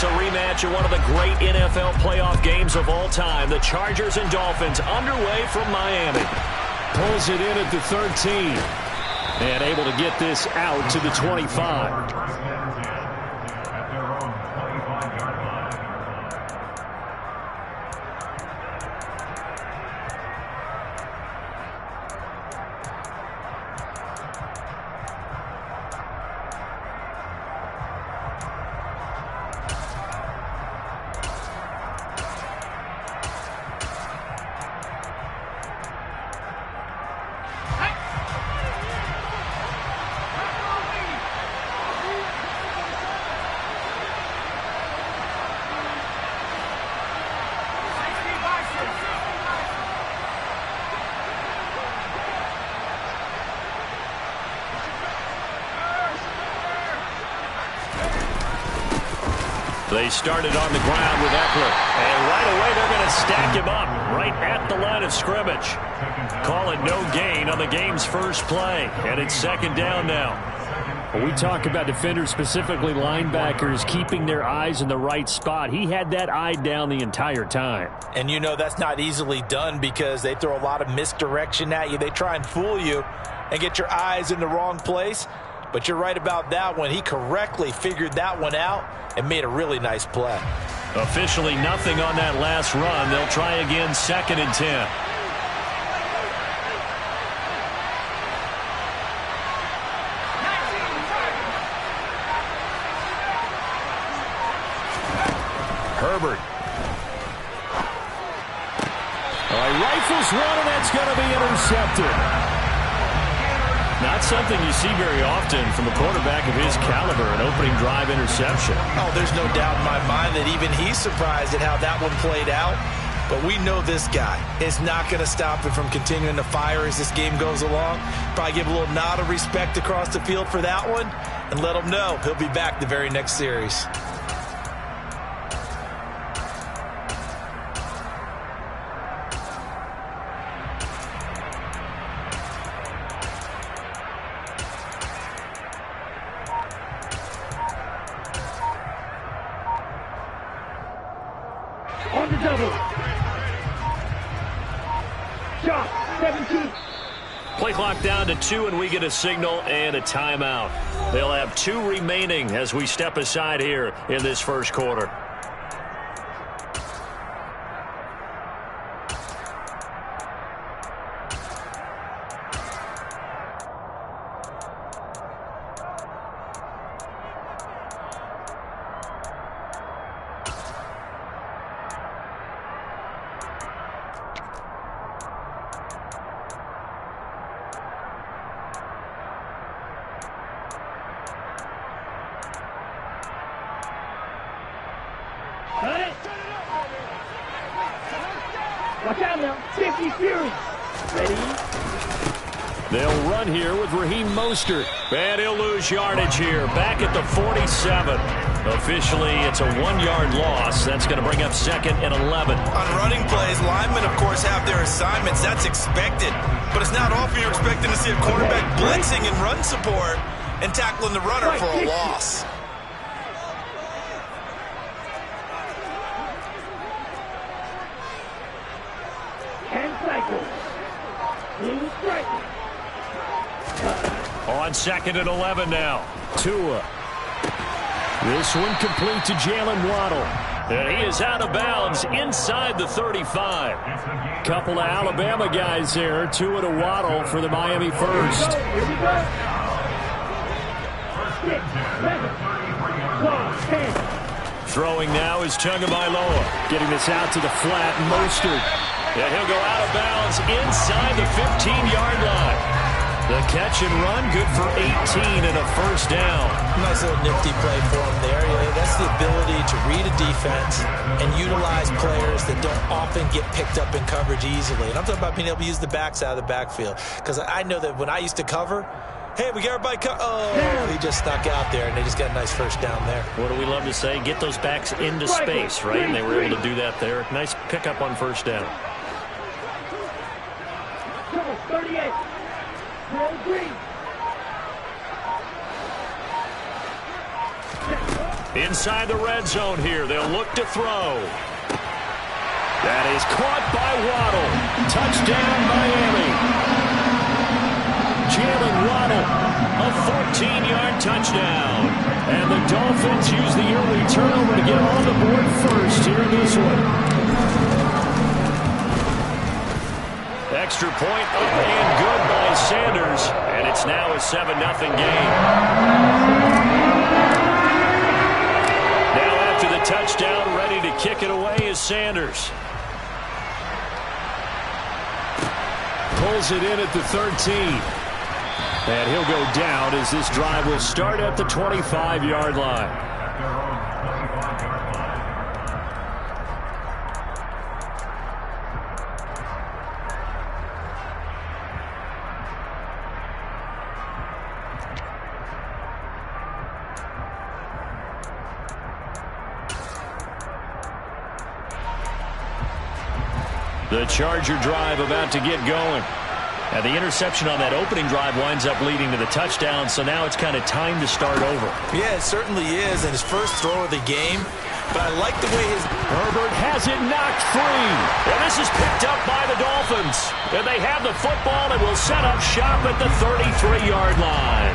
It's a rematch of one of the great NFL playoff games of all time. The Chargers and Dolphins underway from Miami. Pulls it in at the 13. And able to get this out to the 25. They started on the ground with Eckler. And right away they're going to stack him up right at the line of scrimmage. Call it no gain on the game's first play. And it's second down now. When we talk about defenders, specifically linebackers, keeping their eyes in the right spot. He had that eye down the entire time. And you know that's not easily done because they throw a lot of misdirection at you. They try and fool you and get your eyes in the wrong place. But you're right about that one. He correctly figured that one out and made a really nice play. Officially nothing on that last run. They'll try again, 2nd and 10. Herbert. All right, rifles one, and that's going to be intercepted. Not something you see very often from a quarterback of his caliber, an opening drive interception. Oh, there's no doubt in my mind that even he's surprised at how that one played out. But we know this guy is not going to stop him from continuing to fire as this game goes along. Probably give a little nod of respect across the field for that one and let him know he'll be back the very next series. On the double. Shot, 17. Play clock down to 2, and we get a signal and a timeout. They'll have 2 remaining as we step aside here in this first quarter. Watch out now. 50 Fury. Ready? They'll run here with Raheem Mostert. And he'll lose yardage here. Back at the 47. Officially, it's a 1-yard loss. That's going to bring up 2nd and 11. On running plays, linemen, of course, have their assignments. That's expected. But it's not often you're expecting to see a quarterback blitzing in run support and tackling the runner for a loss. On 2nd and 11 now. Tua. This one complete to Jalen Waddle. And he is out of bounds inside the 35. Couple of Alabama guys there. Tua to Waddle for the Miami first. Here we go. 6, 7, 12, 10. Throwing now is Tagovailoa. Getting this out to the flat. Mostert. And he'll go out of bounds inside the 15-yard line. The catch and run, good for 18 and a first down. Nice little nifty play for him there. Yeah, that's the ability to read a defense and utilize players that don't often get picked up in coverage easily. And I'm talking about being able to use the backs out of the backfield. Because I know that when I used to cover, hey, we got everybody oh, he just snuck out there, and they just got a nice first down there. What do we love to say? Get those backs into space, right? And they were able to do that there. Nice pickup on first down. 38. Green. Inside the red zone here. They'll look to throw. That is caught by Waddle. Touchdown, Miami. Jalen Waddle, a 14-yard touchdown. And the Dolphins use the early turnover to get on the board first here in this one. Extra point up and good by Sanders. And it's now a 7-0 game. Now after the touchdown, ready to kick it away is Sanders. Pulls it in at the 13. And he'll go down as this drive will start at the 25-yard line. The Charger drive about to get going. And the interception on that opening drive winds up leading to the touchdown, so now it's kind of time to start over. Yeah, it certainly is, and his first throw of the game. But I like the way Herbert has it knocked free. And this is picked up by the Dolphins. And they have the football and will set up shop at the 33-yard line.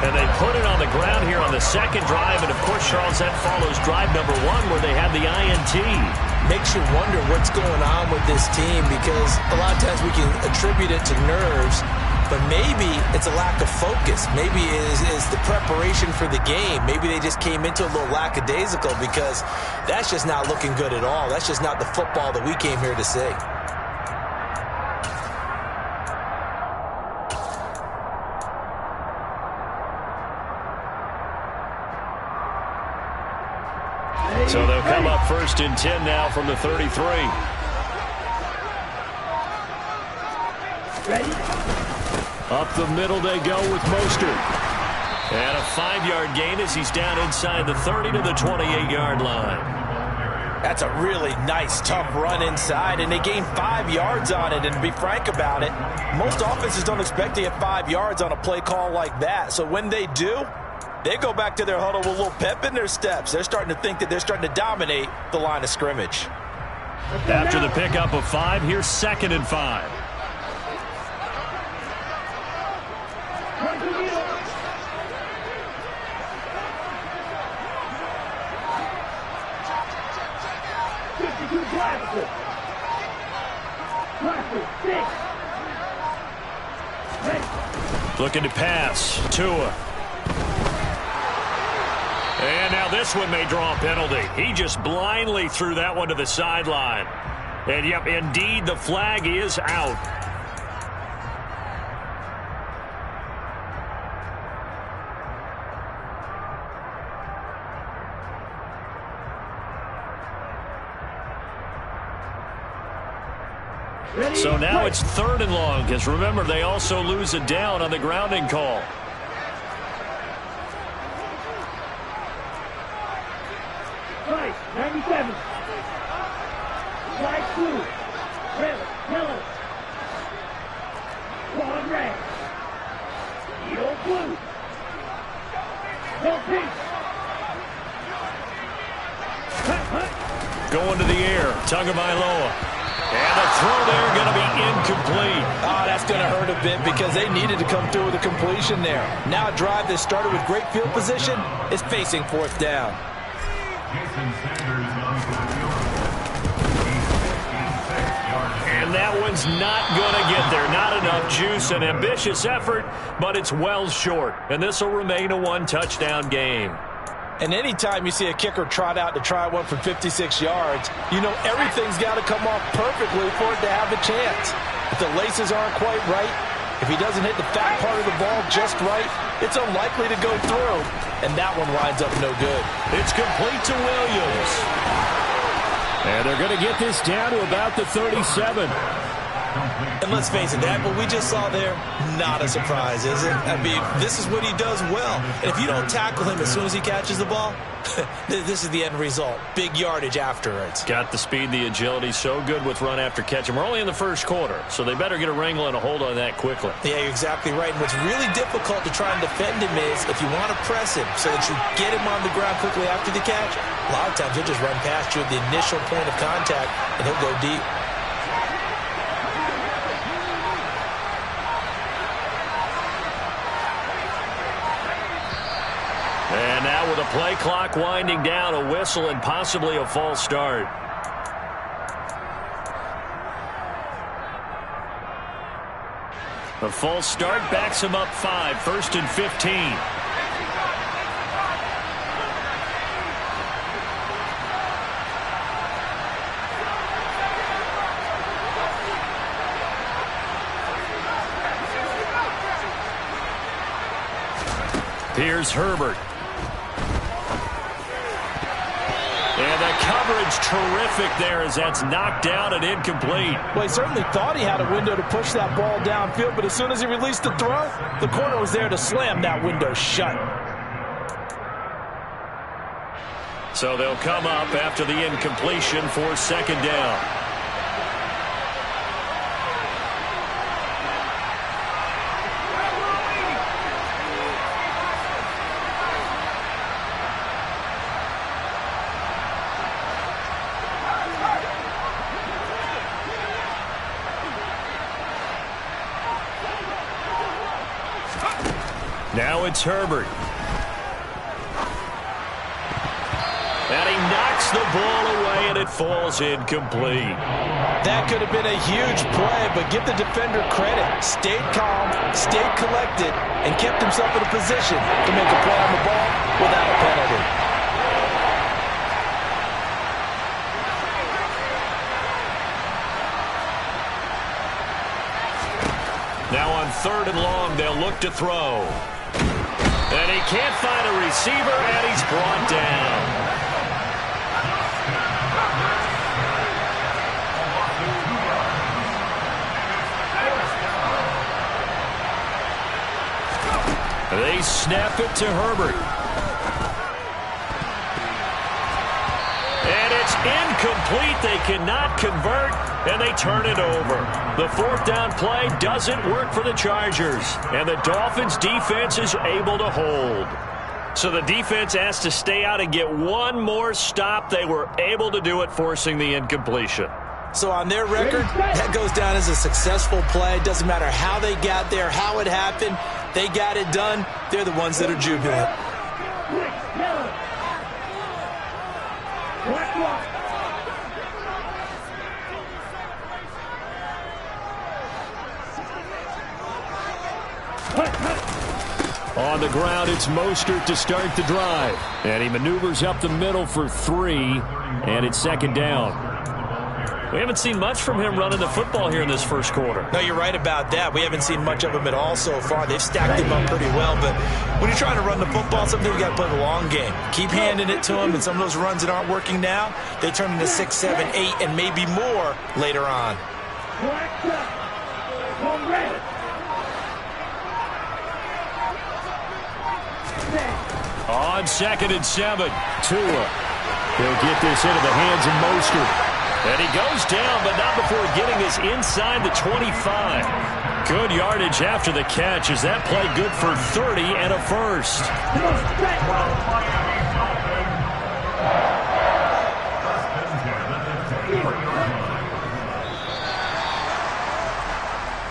And they put it on the ground here on the second drive. And, of course, Charles, that follows drive number 1 where they had the INT. Makes you wonder what's going on with this team, because a lot of times we can attribute it to nerves, but maybe it's a lack of focus. Maybe it is the preparation for the game. Maybe they just came into a little lackadaisical, because that's just not looking good at all. That's just not the football that we came here to see. So they'll come up 1st and 10 now from the 33. Ready? Up the middle they go with Mostert. And a 5-yard gain as he's down inside the 30 to the 28-yard line. That's a really nice, tough run inside, and they gained 5 yards on it. And to be frank about it, most offenses don't expect to get 5 yards on a play call like that. So when they do, they go back to their huddle with a little pep in their steps. They're starting to think that they're starting to dominate the line of scrimmage. After the pickup of 5, here's 2nd and 5. Looking to pass. Tua. And now this one may draw a penalty. He just blindly threw that one to the sideline. And, yep, indeed, the flag is out. So now it's 3rd and long, because remember, they also lose a down on the grounding call. Right, 97. Light blue. Red, yellow. Quad red. Yellow blue. No pink. Going to the air. Tagovailoa. And the throw there going to be incomplete. Oh, that's going to hurt a bit, because they needed to come through with a completion there. Now a drive that started with great field position is facing 4th down. And that one's not going to get there. Not enough juice. An ambitious effort, but it's well short. And this will remain a 1-touchdown game. And anytime you see a kicker trot out to try one from 56 yards, you know everything's got to come off perfectly for it to have a chance. If the laces aren't quite right, if he doesn't hit the fat part of the ball just right, it's unlikely to go through. And that one winds up no good. It's complete to Williams. And they're going to get this down to about the 37. And let's face it, that what we just saw there, not a surprise, is it? I mean, this is what he does well. And if you don't tackle him as soon as he catches the ball, this is the end result. Big yardage afterwards. Got the speed, the agility, so good with run after catch. And we're only in the first quarter, so they better get a wrangle and a hold on that quickly. Yeah, you're exactly right. And what's really difficult to try and defend him is if you want to press him so that you get him on the ground quickly after the catch, a lot of times he'll just run past you at the initial point of contact, and he'll go deep. And now with a play clock winding down, a whistle and possibly a false start. The false start backs him up 5, 1st and 15. Here's Herbert. And the coverage terrific there as that's knocked down and incomplete. Well, he certainly thought he had a window to push that ball downfield, but as soon as he released the throw, the corner was there to slam that window shut. So they'll come up after the incompletion for 2nd down. Now it's Herbert. And he knocks the ball away, and it falls incomplete. That could have been a huge play, but give the defender credit. Stayed calm, stayed collected, and kept himself in a position to make a play on the ball without a penalty. Now on 3rd and long, they'll look to throw. And he can't find a receiver, and he's brought down. They snap it to Herbert. And it's incomplete. They cannot convert, and they turn it over. The 4th down play doesn't work for the Chargers, and the Dolphins' defense is able to hold. So the defense has to stay out and get one more stop. They were able to do it, forcing the incompletion. So on their record, that goes down as a successful play. Doesn't matter how they got there, how it happened. They got it done. They're the ones that are jubilant. On the ground, it's Mostert to start the drive. And he maneuvers up the middle for 3, and it's 2nd down. We haven't seen much from him running the football here in this first quarter. No, you're right about that. We haven't seen much of him at all so far. They've stacked him up pretty well, but when you're trying to run the football, sometimes you got to play the long game. Keep handing it to him, and some of those runs that aren't working now, they turn into 6, 7, 8, and maybe more later on. On 2nd and 7, Tua. He'll get this into the hands of Mostert. And he goes down, but not before getting this inside the 25. Good yardage after the catch. Is that play good for 30 and a first?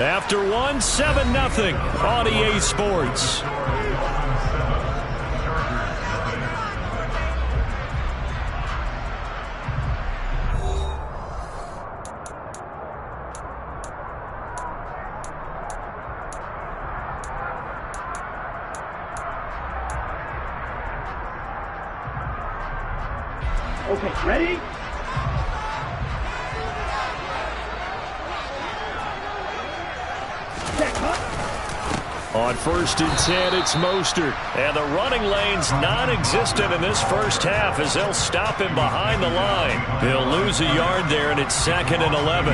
After 1, 7-0 on EA Sports. Okay, ready? On 1st and 10, it's Mostert. And the running lane's non-existent in this first half as they'll stop him behind the line. He'll lose a yard there, and it's 2nd and 11.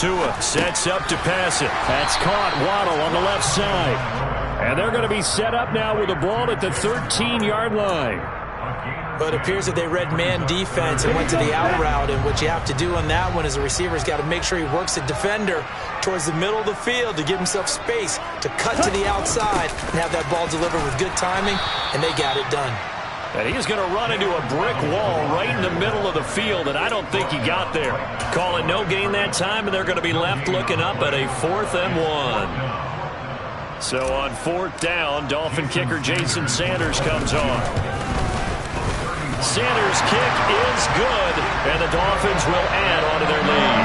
Tua sets up to pass it. That's caught. Waddle on the left side. And they're going to be set up now with the ball at the 13-yard line. But it appears that they read man defense and went to the out route, and what you have to do on that one is the receiver's got to make sure he works the defender towards the middle of the field to give himself space to cut to the outside and have that ball delivered with good timing, and they got it done. And he's going to run into a brick wall right in the middle of the field, and I don't think he got there. Call it no gain that time, and they're going to be left looking up at a 4th and 1. So on 4th down, Dolphin kicker Jason Sanders comes on. Sanders' kick is good, and the Dolphins will add on to their lead.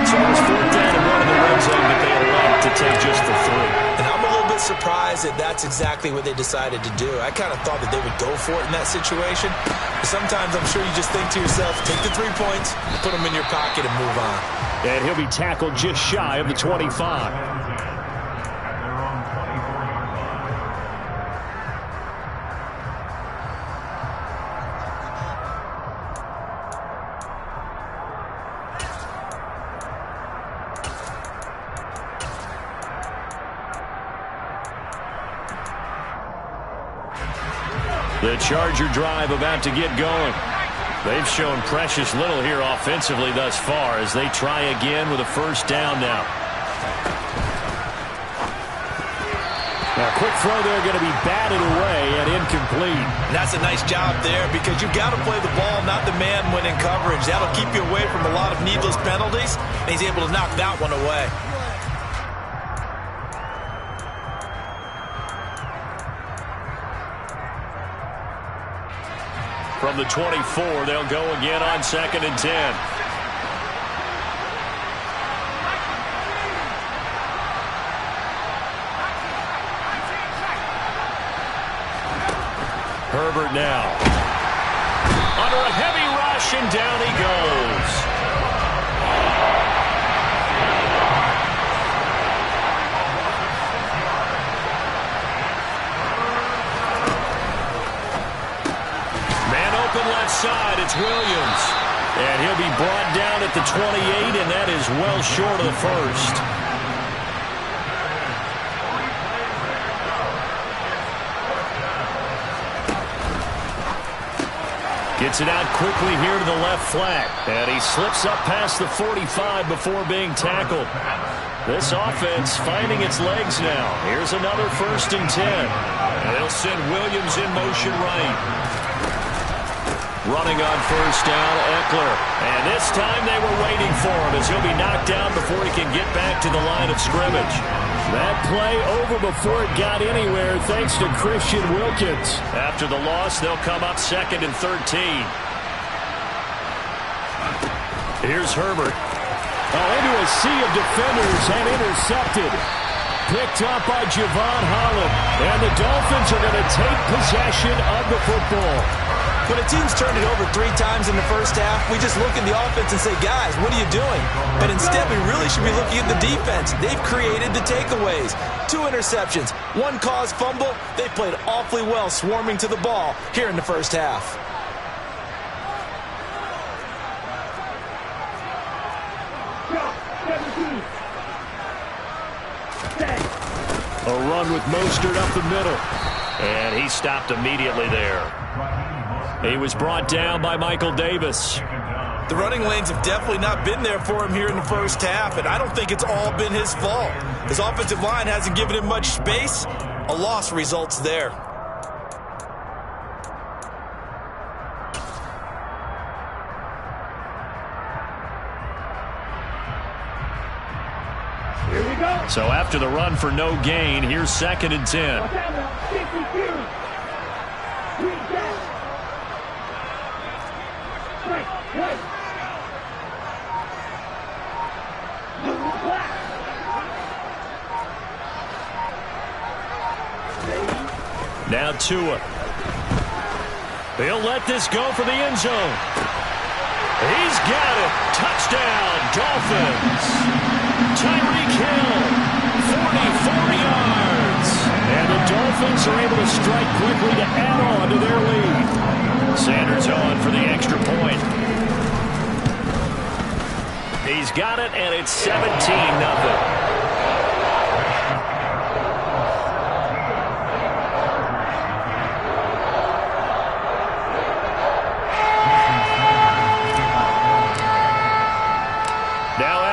So it was 4th down and 1 in the red zone, but they elect to take just the 3. And I'm a little bit surprised that that's exactly what they decided to do. I kind of thought that they would go for it in that situation. But sometimes I'm sure you just think to yourself, take the 3 points, put them in your pocket, and move on. And he'll be tackled just shy of the 25. The Charger drive about to get going. They've shown precious little here offensively thus far as they try again with a 1st down now. Now, quick throw there going to be batted away and incomplete. And that's a nice job there because you've got to play the ball, not the man when in coverage. That'll keep you away from a lot of needless penalties, and he's able to knock that one away. From the 24, they'll go again on 2nd and 10. Herbert now. Under a heavy rush, and down he goes. Left side, it's Williams. And he'll be brought down at the 28, and that is well short of the 1st. Gets it out quickly here to the left flat. And he slips up past the 45 before being tackled. This offense finding its legs now. Here's another 1st and 10. And they'll send Williams in motion right. Running on 1st down, Eckler. And this time they were waiting for him as he'll be knocked down before he can get back to the line of scrimmage. That play over before it got anywhere thanks to Christian Wilkins. After the loss, they'll come up 2nd and 13. Here's Herbert. Into a sea of defenders and intercepted. Picked up by Javon Holland. And the Dolphins are going to take possession of the football. When a team's turned it over 3 times in the 1st half, we just look at the offense and say, guys, what are you doing? But instead, we really should be looking at the defense. They've created the takeaways. 2 interceptions, 1 caused fumble. They played awfully well swarming to the ball here in the 1st half. A run with Mostert up the middle. And he stopped immediately there. He was brought down by Michael Davis. The running lanes have definitely not been there for him here in the 1st half, and I don't think it's all been his fault. His offensive line hasn't given him much space. A loss results there. Here we go. So after the run for no gain, here's 2nd and 10. Now Tua. He'll let this go for the end zone. He's got it. Touchdown, Dolphins. Tyreek Hill, 44 yards. And the Dolphins are able to strike quickly to add on to their lead. Sanders on for the extra point. He He's got it, and it's 17-0.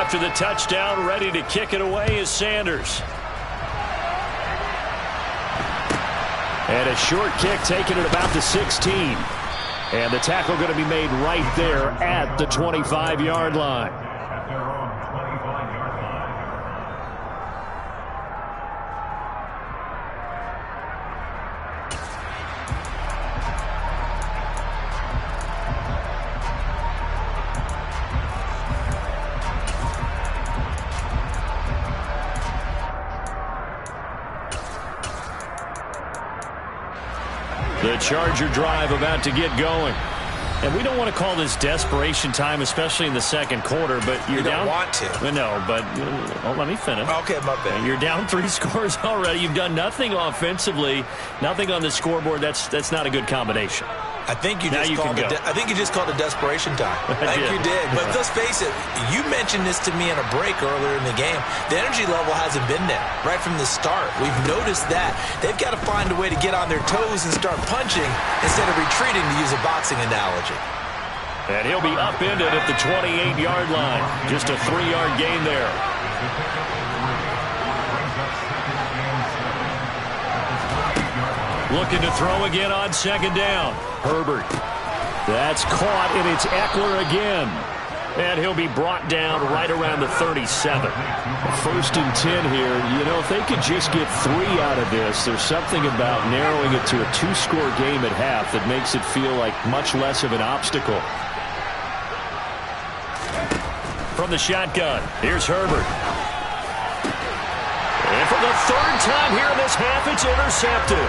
After the touchdown, ready to kick it away is Sanders. And a short kick taken at about the 16. And the tackle going to be made right there at the 25-yard line. The Charger drive about to get going. And we don't want to call this desperation time, especially in the second quarter, but you're down. You don't want to. No, but let me finish. Okay, my bad. You're down 3 scores already. You've done nothing offensively, nothing on the scoreboard. That's not a good combination. I think you just called it desperation time. I think you did. But let's face it, you mentioned this to me in a break earlier in the game. The energy level hasn't been there right from the start. We've noticed that. They've got to find a way to get on their toes and start punching instead of retreating, to use a boxing analogy. And he'll be upended at the 28-yard line. Just a 3-yard gain there. Looking to throw again on second down. Herbert. That's caught, and it's Eckler again. And he'll be brought down right around the 37. 1st and 10 here. You know, if they could just get 3 out of this, there's something about narrowing it to a 2-score game at half that makes it feel like much less of an obstacle. From the shotgun, here's Herbert. And for the 3rd time here in this half, it's intercepted.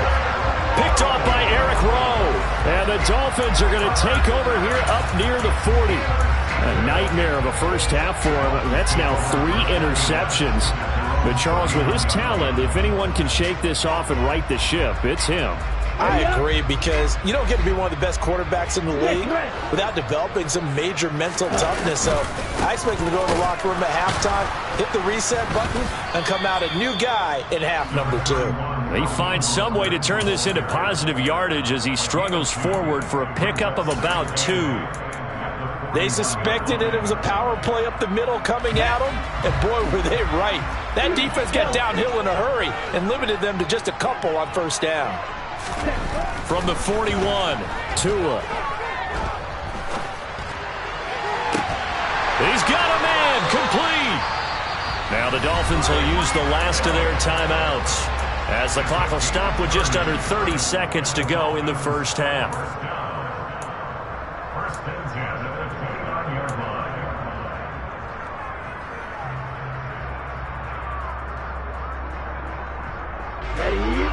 Picked off by Eric Rowe. And the Dolphins are going to take over here up near the 40. A nightmare of a first half for him. That's now 3 interceptions. But Charles, with his talent, if anyone can shake this off and right the ship, it's him. I agree, because you don't get to be one of the best quarterbacks in the league without developing some major mental toughness. So I expect him to go in the locker room at halftime, hit the reset button, and come out a new guy in half number 2. He finds some way to turn this into positive yardage as he struggles forward for a pickup of about 2. They suspected it was a power play up the middle coming at them, and boy, were they right. That defense got downhill in a hurry and limited them to just a couple on first down. From the 41, Tua. He's got a man, complete. Now the Dolphins will use the last of their timeouts as the clock will stop with just under 30 seconds to go in the first half.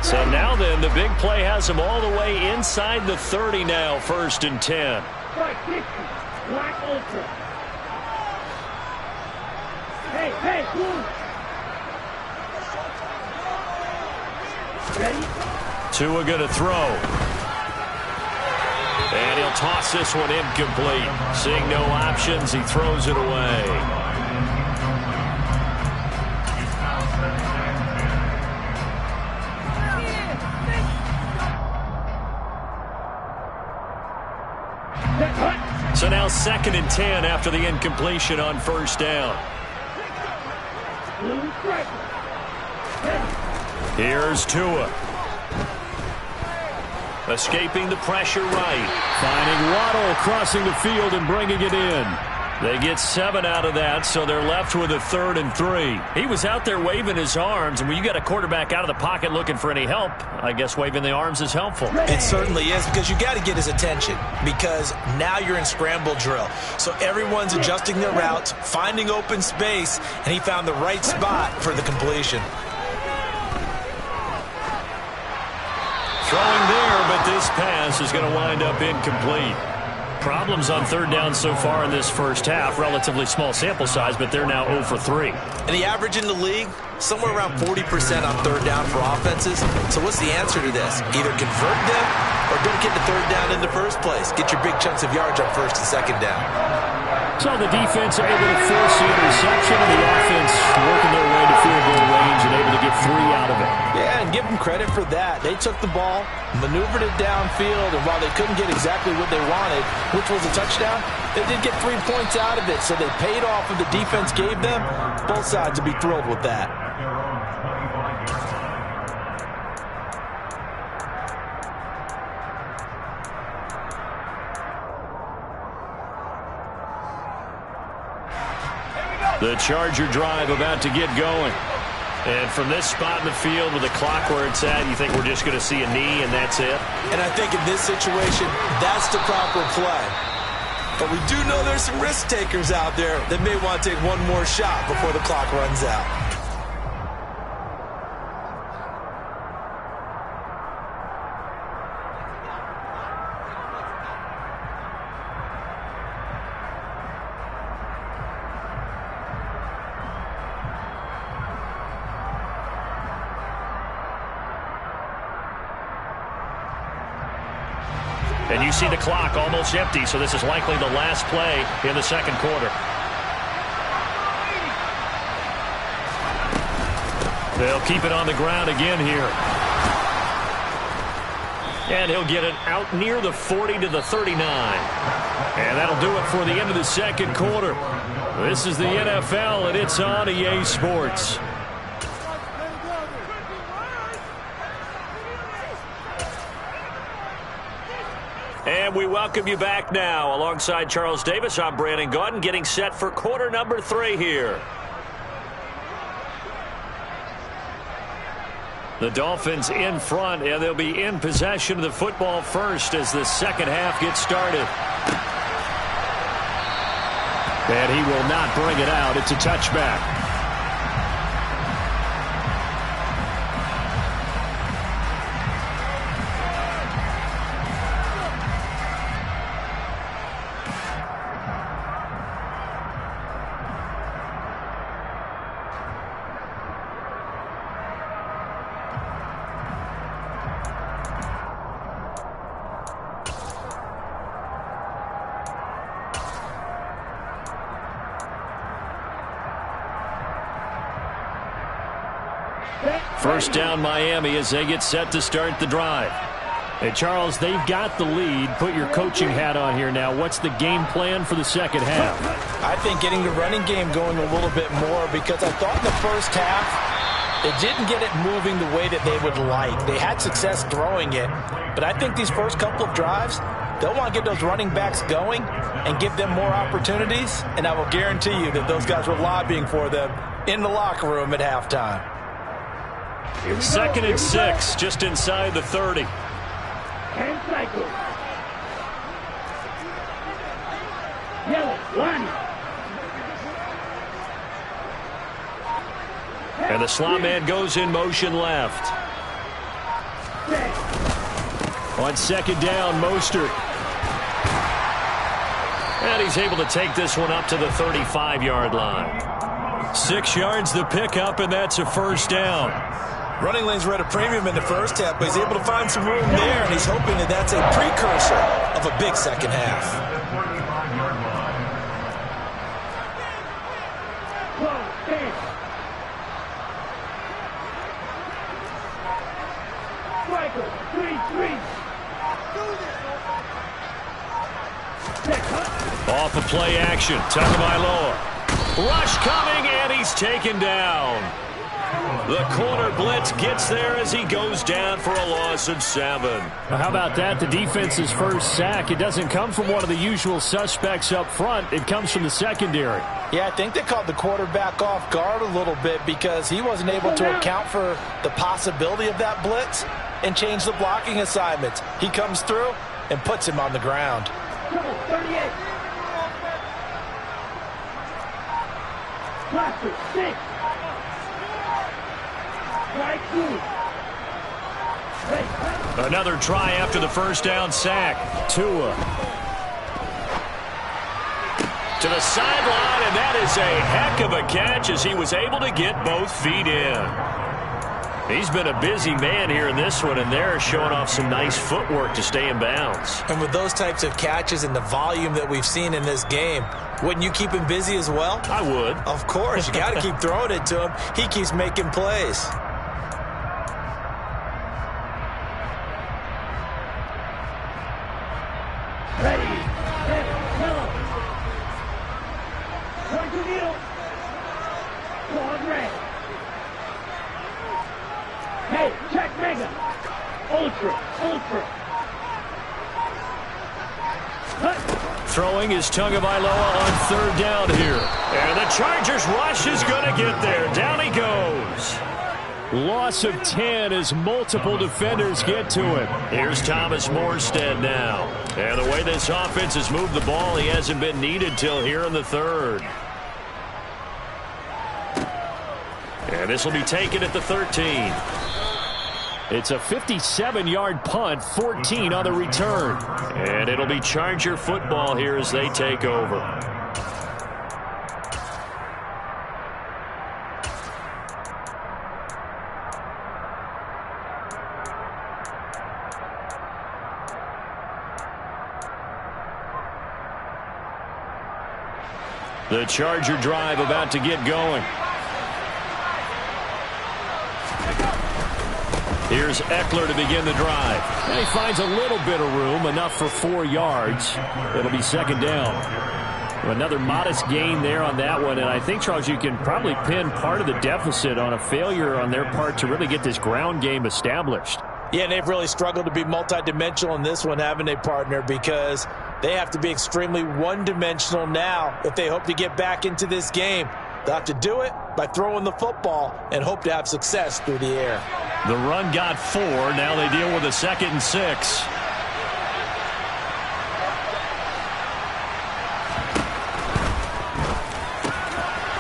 So now then, the big play has them all the way inside the 30 now, 1st and 10. Black Ultra. Hey, move. Ready? Tua going to throw. And he'll toss this one incomplete. Seeing no options, he throws it away. So now 2nd and 10 after the incompletion on first down. Here's Tua. Escaping the pressure right. Finding Waddle crossing the field and bringing it in. They get 7 out of that, so they're left with a 3rd and 3. He was out there waving his arms, and when you got a quarterback out of the pocket looking for any help, I guess waving the arms is helpful. It certainly is, because you got to get his attention, because now you're in scramble drill. So everyone's adjusting their routes, finding open space, and he found the right spot for the completion. Throwing there, but this pass is going to wind up incomplete. Problems on 3rd down so far in this first half. Relatively small sample size, but they're now 0 for 3. And the average in the league, somewhere around 40% on 3rd down for offenses. So what's the answer to this? Either convert them or don't get to 3rd down in the first place. Get your big chunks of yards on 1st and 2nd down. So the defense able to force the interception, and the offense working their way to field goal range and able to get 3 out of it. Yeah, and give them credit for that. They took the ball, maneuvered it downfield, and while they couldn't get exactly what they wanted, which was a touchdown, they did get 3 points out of it, so they paid off what the defense gave them. Both sides would be thrilled with that. The Charger drive about to get going. And from this spot in the field with the clock where it's at, you think we're just going to see a knee and that's it? And I think in this situation, that's the proper play. But we do know there's some risk takers out there that may want to take one more shot before the clock runs out. And you see the clock almost empty, so this is likely the last play in the second quarter. They'll keep it on the ground again here. And he'll get it out near the 40 to the 39. And that'll do it for the end of the second quarter. This is the NFL, and it's on EA Sports. And we welcome you back now. Alongside Charles Davis, I'm Brandon Gaudin, getting set for quarter number 3 here. The Dolphins in front, and they'll be in possession of the football first as the second half gets started. And he will not bring it out. It's a touchback. First down Miami as they get set to start the drive. Hey, Charles, they've got the lead. Put your coaching hat on here now. What's the game plan for the second half? I think getting the running game going a little bit more, because I thought in the first half they didn't get it moving the way that they would like. They had success throwing it, but I think these first couple of drives, they'll want to get those running backs going and give them more opportunities, and I will guarantee you that those guys were lobbying for them in the locker room at halftime. Second and 6, just inside the 30. 10 cycles. Yellow, 1. And the slot man goes in motion left. On second down, Mostert. And he's able to take this one up to the 35-yard line. 6 yards the pickup, and that's a first down. Running lanes were at a premium in the first half, but he's able to find some room there, and he's hoping that that's a precursor of a big second half. Off of play action, Tagovailoa. Rush coming, and he's taken down. The corner blitz gets there as he goes down for a loss of 7. Well, how about that? The defense's first sack. It doesn't come from one of the usual suspects up front. It comes from the secondary. Yeah, I think they caught the quarterback off guard a little bit because he wasn't able to account for the possibility of that blitz and change the blocking assignments. He comes through and puts him on the ground. 38. Cluster 6. Another try after the first down sack. Tua to the sideline, and that is a heck of a catch as he was able to get both feet in. He's been a busy man here in this one, and they're showing off some nice footwork to stay in bounds. And with those types of catches and the volume that we've seen in this game, wouldn't you keep him busy as well? I would. Of course. You got to keep throwing it to him. He keeps making plays. Ready, set, go. Point to kneel. Forward red. Hey, check mega. Ultra. Throwing is Tagovailoa on third down here. And the Chargers rush is going to get there. Down he goes. Loss of 10 as multiple defenders get to him. Here's Thomas Morstead now. And the way this offense has moved the ball, he hasn't been needed till here in the third. And this will be taken at the 13. It's a 57-yard punt, 14 on the return. And it'll be Charger football here as they take over. The Charger drive about to get going. Here's Eckler to begin the drive. And he finds a little bit of room, enough for 4 yards. It'll be second down. Another modest gain there on that one. And I think, Charles, you can probably pin part of the deficit on a failure on their part to really get this ground game established. Yeah, and they've really struggled to be multidimensional in this one, haven't they, partner? Because they have to be extremely one-dimensional now if they hope to get back into this game. They'll have to do it by throwing the football and hope to have success through the air. The run got 4. Now they deal with a 2nd and 6.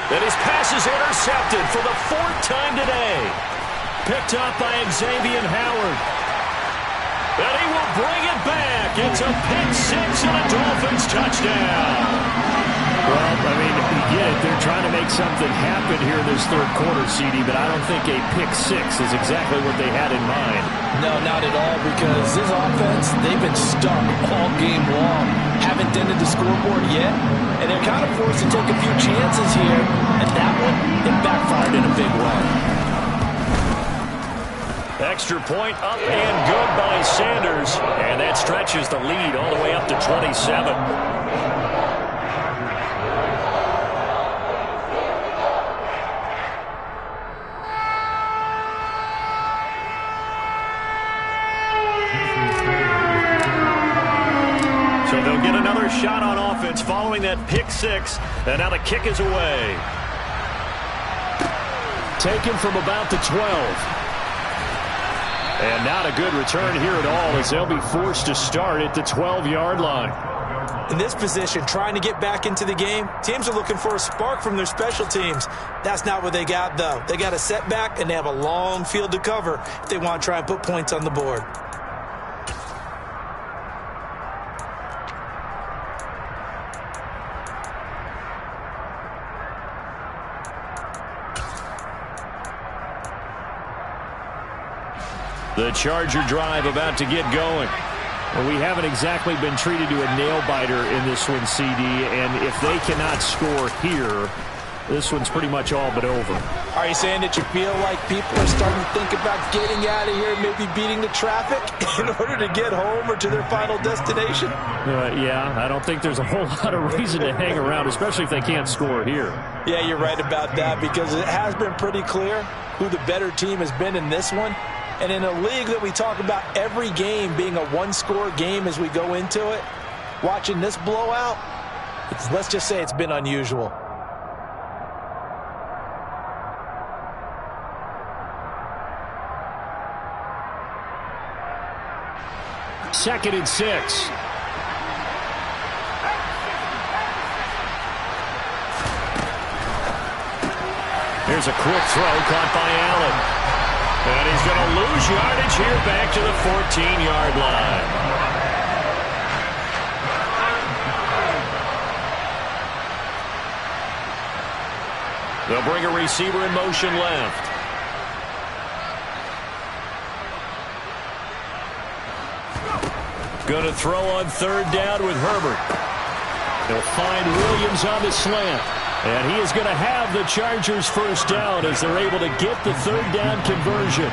And his pass is intercepted for the 4th time today. Picked up by Xavier Howard. And he will bring it back. It's a pick 6 and a Dolphins touchdown. Well, I mean, you get it. They're trying to make something happen here in this third quarter, CD, but I don't think a pick 6 is exactly what they had in mind. No, not at all, because this offense, they've been stuck all game long. Haven't dented the scoreboard yet, and they're kind of forced to take a few chances here, and that one, it backfired in a big way. Extra point up and good by Sanders, and that stretches the lead all the way up to 27. So they'll get another shot on offense following that pick 6, and now the kick is away. Taken from about the 12. And not a good return here at all as they'll be forced to start at the 12-yard line. In this position, trying to get back into the game, teams are looking for a spark from their special teams. That's not what they got, though. They got a setback, and they have a long field to cover if they want to try and put points on the board. The Charger drive about to get going. Well, we haven't exactly been treated to a nail-biter in this one, CD, and if they cannot score here, this one's pretty much all but over. Are you saying that you feel like people are starting to think about getting out of here, maybe beating the traffic in order to get home or to their final destination? Yeah, I don't think there's a whole lot of reason to hang around, especially if they can't score here. Yeah, you're right about that, because it has been pretty clear who the better team has been in this one. And in a league that we talk about every game being a one-score game as we go into it, watching this blowout, let's just say it's been unusual. Second and 6. Here's a quick throw caught by Allen. And he's going to lose yardage here back to the 14-yard line. They'll bring a receiver in motion left. Going to throw on third down with Herbert. They'll find Williams on the slant. And he is going to have the Chargers first down as they're able to get the third down conversion.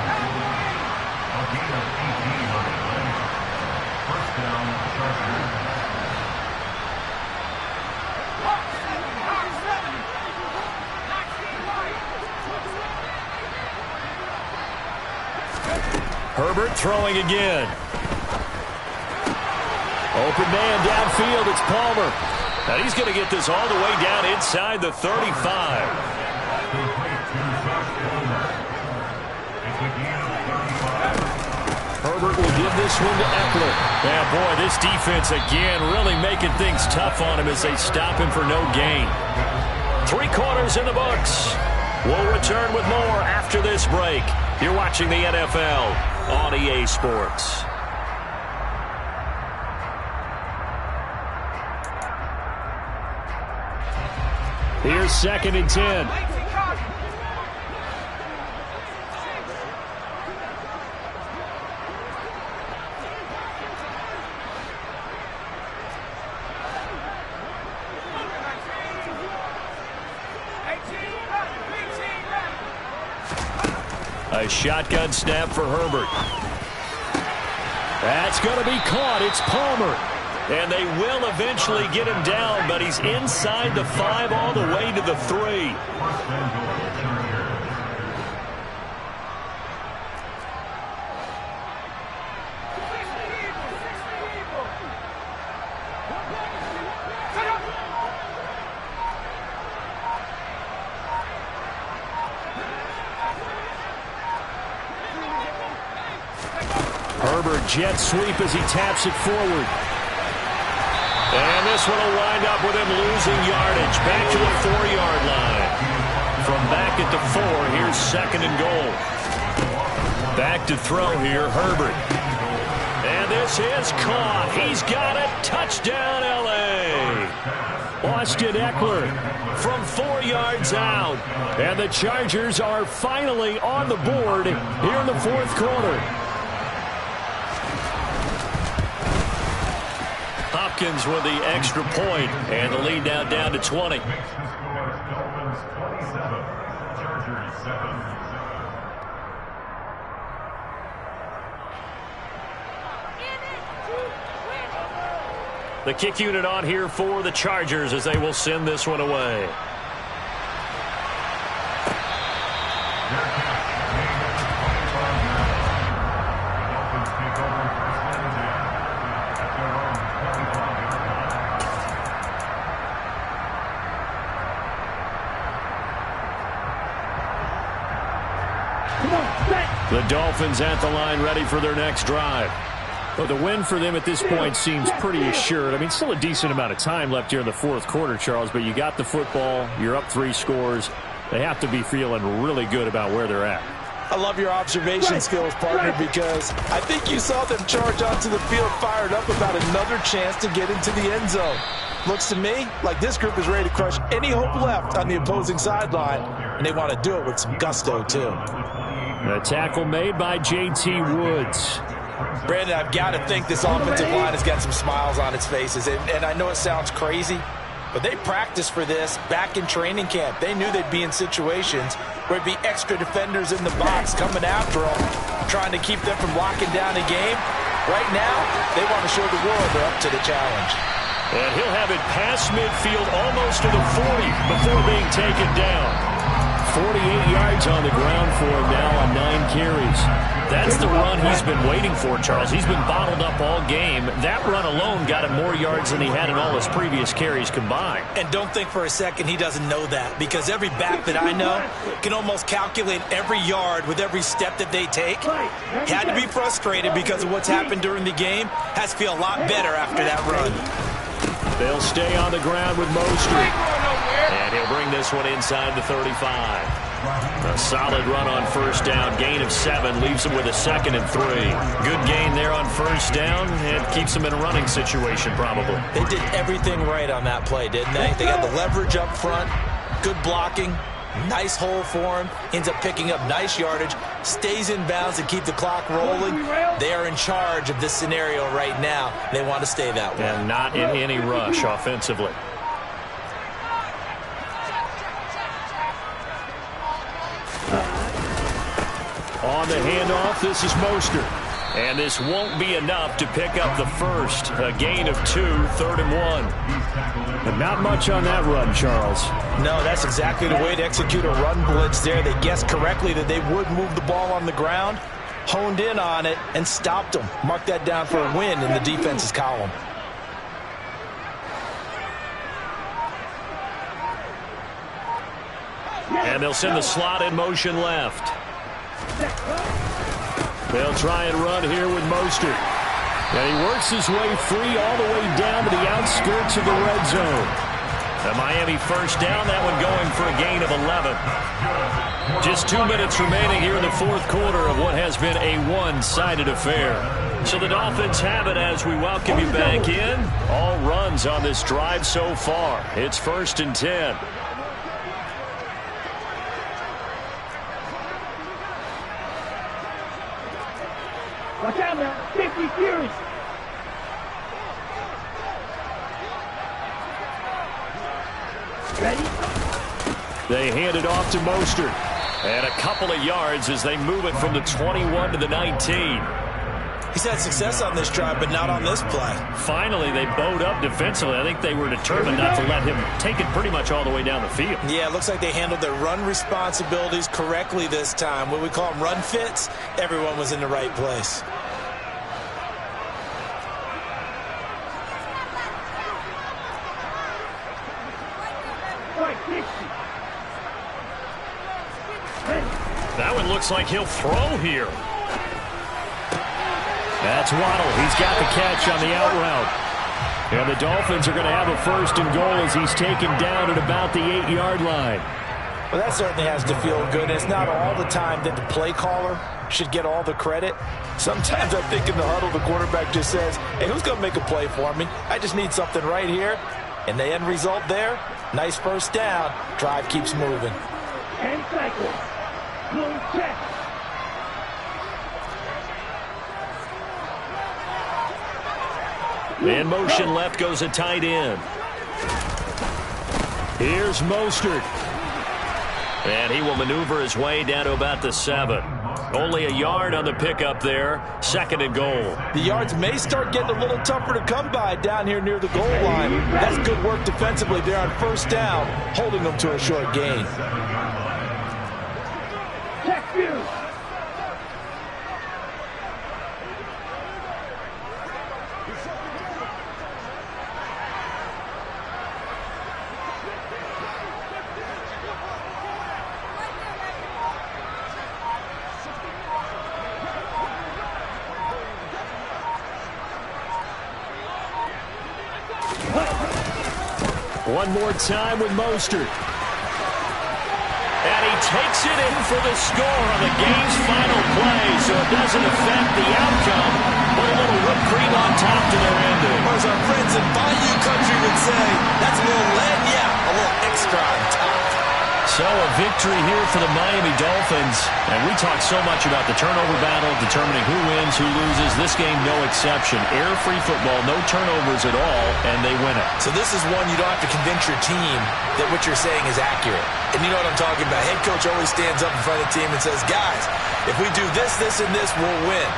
Herbert throwing again. Open man downfield. It's Palmer. And he's going to get this all the way down inside the 35. Herbert will give this one to Eckler. Yeah, boy, this defense again really making things tough on him as they stop him for no gain. 3 quarters in the books. We'll return with more after this break. You're watching the NFL on EA Sports. Here's 2nd and 10. A shotgun snap for Herbert. That's going to be caught. It's Palmer. And they will eventually get him down, but he's inside the 5 all the way to the 3. Herbert jet sweep as he taps it forward. And this one will wind up with him losing yardage. Back to the 4-yard line. From back at the 4, here's 2nd and goal. Back to throw here, Herbert. And this is caught. He's got it. Touchdown, L.A. Austin Eckler from 4 yards out. And the Chargers are finally on the board here in the 4th quarter. Hopkins with the extra point, and the lead now down to 20. The kick unit on here for the Chargers as they will send this one away. The Dolphins at the line ready for their next drive. Well, the win for them at this point seems pretty assured. I mean, still a decent amount of time left here in the 4th quarter, Charles, but you got the football. You're up 3 scores. They have to be feeling really good about where they're at. I love your observation skills, partner, because I think you saw them charge onto the field fired up about another chance to get into the end zone. Looks to me like this group is ready to crush any hope left on the opposing sideline, and they want to do it with some gusto, too. A tackle made by J.T. Woods. Brandon, I've got to think this offensive line has got some smiles on its faces. And I know it sounds crazy, but they practiced for this back in training camp. They knew they'd be in situations where it'd be extra defenders in the box coming after them, trying to keep them from locking down a game. Right now, they want to show the world they're up to the challenge. And he'll have it past midfield almost to the 40 before being taken down. 48 yards on the ground for him now on 9 carries. That's the run he's been waiting for, Charles. He's been bottled up all game. That run alone got him more yards than he had in all his previous carries combined. And don't think for a second he doesn't know that, because every back that I know can almost calculate every yard with every step that they take. He had to be frustrated because of what's happened during the game. Has to feel a lot better after that run. They'll stay on the ground with Mostert. And he'll bring this one inside the 35. A solid run on first down. Gain of 7 leaves him with a 2nd and 3. Good gain there on first down and keeps him in a running situation probably. They did everything right on that play, didn't they? They got the leverage up front, good blocking, Nice hole for him. Ends up picking up nice yardage. Stays in bounds to keep the clock rolling. They are in charge of this scenario right now. They want to stay that way. And not in any rush offensively. On the handoff, this is Mostert. And this won't be enough to pick up the first. A gain of 2, 3rd and 1. But not much on that run, Charles. No, that's exactly the way to execute a run blitz there. They guessed correctly that they would move the ball on the ground, honed in on it, and stopped them. Mark that down for a win in the defense's column. And they'll send the slot in motion left. They'll try and run here with Mostert. And he works his way free all the way down to the outskirts of the red zone. The Miami first down, that one going for a gain of 11. Just 2 minutes remaining here in the fourth quarter of what has been a one-sided affair. So the Dolphins have it as we welcome you back in. All runs on this drive so far. It's 1st and 10. Watch out now. 50 Fury. Ready? They hand it off to Mostert. And a couple of yards as they move it from the 21 to the 19. He's had success on this drive, but not on this play. Finally, they bowed up defensively. I think they were determined not to let him take it pretty much all the way down the field. Yeah, it looks like they handled their run responsibilities correctly this time. What we call them run fits, everyone was in the right place. That one looks like he'll throw here. That's Waddle. He's got the catch on the out route. And the Dolphins are going to have a 1st and goal as he's taken down at about the 8-yard line. Well, that certainly has to feel good. It's not all the time that the play caller should get all the credit. Sometimes I think in the huddle, the quarterback just says, hey, who's going to make a play for me? I just need something right here. And the end result there, nice first down. Drive keeps moving. 10 cycles. Full check. In motion left goes a tight end. Here's Mostert. And he will maneuver his way down to about the 7. Only a yard on the pickup there. 2nd and goal. The yards may start getting a little tougher to come by down here near the goal line. That's good work defensively there on first down, holding them to a short gain. Check view. One more time with Mostert. And he takes it in for the score on the game's final play, so it doesn't affect the outcome, but a little whipped cream on top to their ending. Or as our friends in Bayou Country would say, that's a little lead, yeah, a little extra on top. So a victory here for the Miami Dolphins. And we talk so much about the turnover battle, determining who wins, who loses. This game, no exception. Air-free football, no turnovers at all, and they win it. So this is one you don't have to convince your team that what you're saying is accurate. And you know what I'm talking about. Head coach always stands up in front of the team and says, guys, if we do this, this, and this, we'll win.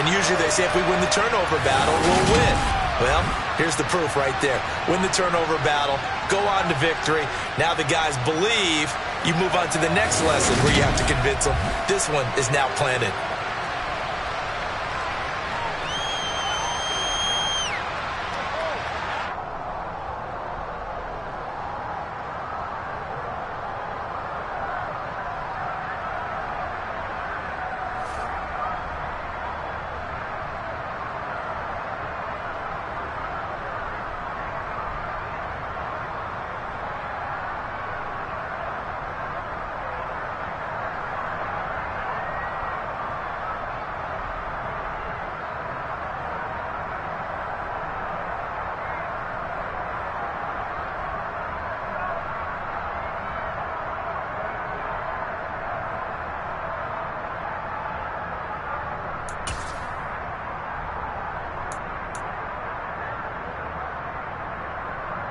And usually they say if we win the turnover battle, we'll win. Well, here's the proof right there. Win the turnover battle, go on to victory. Now the guys believe. You move on to the next lesson where you have to convince them. This one is now planted.